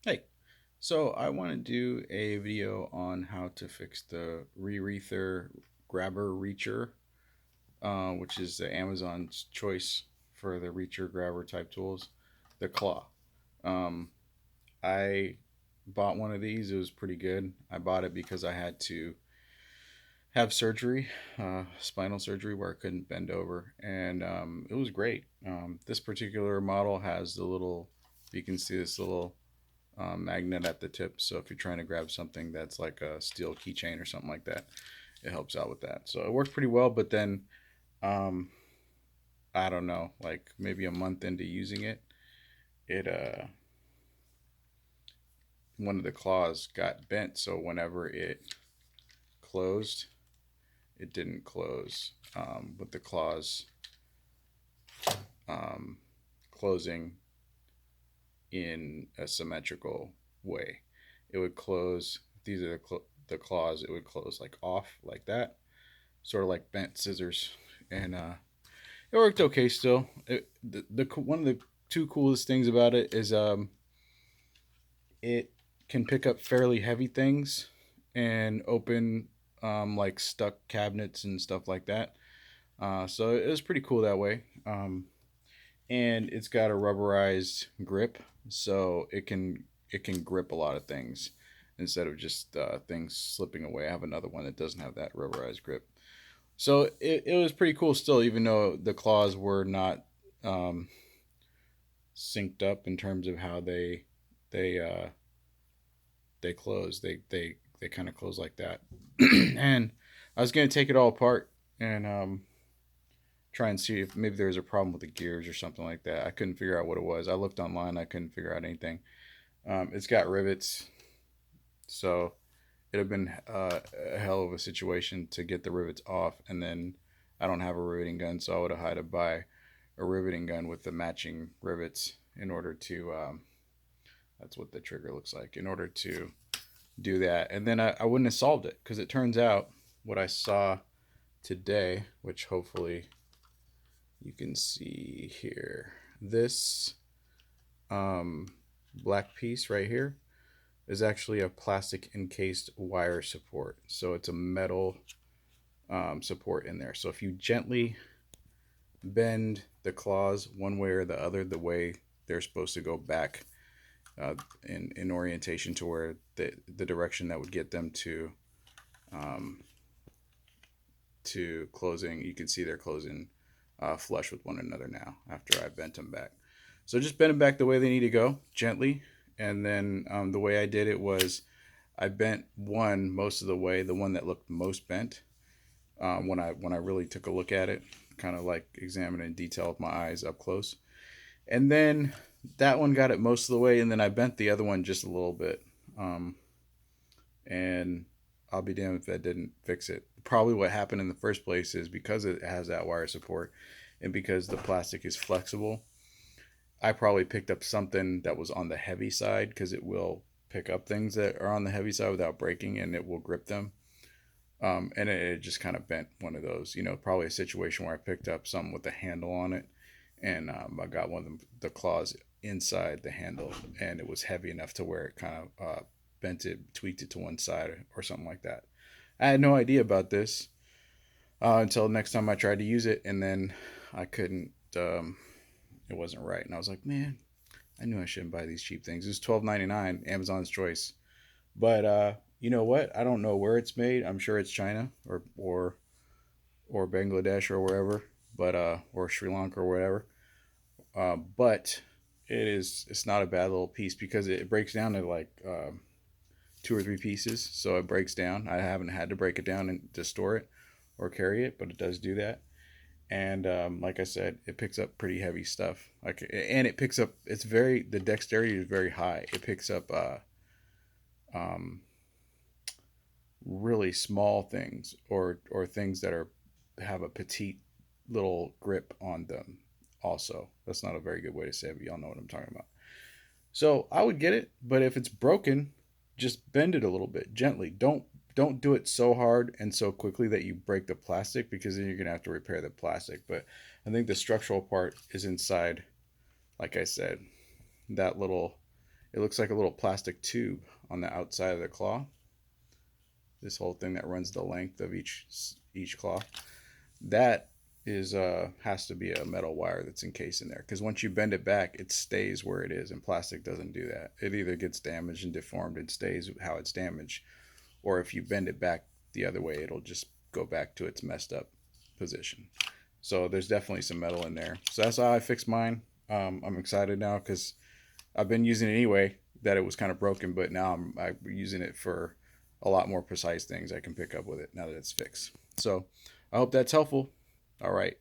Hey, so I want to do a video on how to fix the Re-Reether Grabber Reacher, which is the Amazon's choice for the Reacher Grabber type tools, the Claw. Um, I bought one of these. It was pretty good. I bought it because I had to have surgery, spinal surgery, where I couldn't bend over, and it was great. This particular model has the little, you can see this little magnet at the tip. So if you're trying to grab something that's like a steel keychain or something like that, it helps out with that. So it worked pretty well. But then, um, I don't know, like maybe a month into using it, it one of the claws got bent. So whenever it closed, it didn't close with the claws um, closing in a symmetrical way. It would close. These are the claws. It would close like off like that, sort of like bent scissors, and it worked okay still. The one of the two coolest things about it is it can pick up fairly heavy things and open like stuck cabinets and stuff like that. So it was pretty cool that way. And it's got a rubberized grip, so it can grip a lot of things instead of just things slipping away. I have another one that doesn't have that rubberized grip. So it was pretty cool still, even though the claws were not um, synced up in terms of how they they close. They kind of close like that. And I was gonna take it all apart and try and see if maybe there was a problem with the gears or something like that. I couldn't figure out what it was. I looked online. I couldn't figure out anything. It's got rivets, so it'd have been a hell of a situation to get the rivets off, and then I don't have a riveting gun, so I would have had to buy a riveting gun with the matching rivets in order to. That's what the trigger looks like in order to do that, and then I wouldn't have solved it because it turns out what I saw today, which hopefully you can see here, this um, black piece right here is actually a plastic encased wire support. So it's a metal support in there. So if you gently bend the claws one way or the other, the way they're supposed to go back in orientation to where the direction that would get them um, to closing, you can see they're closing flush with one another now after I bent them back. So just bend them back the way they need to go, gently. And then the way I did it was I bent one most of the way, the one that looked most bent. When I really took a look at it, kind of like examined in detail with my eyes up close. And then that one got it most of the way, and then I bent the other one just a little bit. Um, and I'll be damned if that didn't fix it. Probably what happened in the first place is because it has that wire support, and because the plastic is flexible, I probably picked up something that was on the heavy side because it will pick up things that are on the heavy side without breaking, and it will grip them. And it just kind of bent one of those. Probably a situation where I picked up something with a handle on it, and I got one of the claws inside the handle, and it was heavy enough to where it kind of bent it, tweaked it to one side, or something like that. I had no idea about this until next time I tried to use it, and then I couldn't. It wasn't right, and I was like, man, I knew I shouldn't buy these cheap things. It was $12.99, Amazon's choice. But you know what? I don't know where it's made. I'm sure it's China or Bangladesh or wherever, but or Sri Lanka or wherever. But it's not a bad little piece because it breaks down to like two or three pieces, so it breaks down. I haven't had to break it down and to store it or carry it, but it does do that. And like I said, it picks up pretty heavy stuff. And it picks up. It's very the dexterity is very high. It picks up um, really small things or things that are have a petite little grip on them. Also, that's not a very good way to say it, but y'all know what I'm talking about. So I would get it, but if it's broken, just bend it a little bit gently. Don't do it so hard and so quickly that you break the plastic because then you're gonna have to repair the plastic. But I think the structural part is inside, like I said, that little It looks like a little plastic tube on the outside of the claw. This whole thing that runs the length of each claw. That is has to be a metal wire that's encased in there, because once you bend it back, it stays where it is, and plastic doesn't do that. It either gets damaged and deformed and stays how it's damaged, or if you bend it back the other way, it'll just go back to its messed up position. So there's definitely some metal in there. So that's how I fixed mine. I'm excited now because I've been using it anyway. That it was kind of broken, but now I'm using it for a lot more precise things I can pick up with it now that it's fixed. So I hope that's helpful. All right.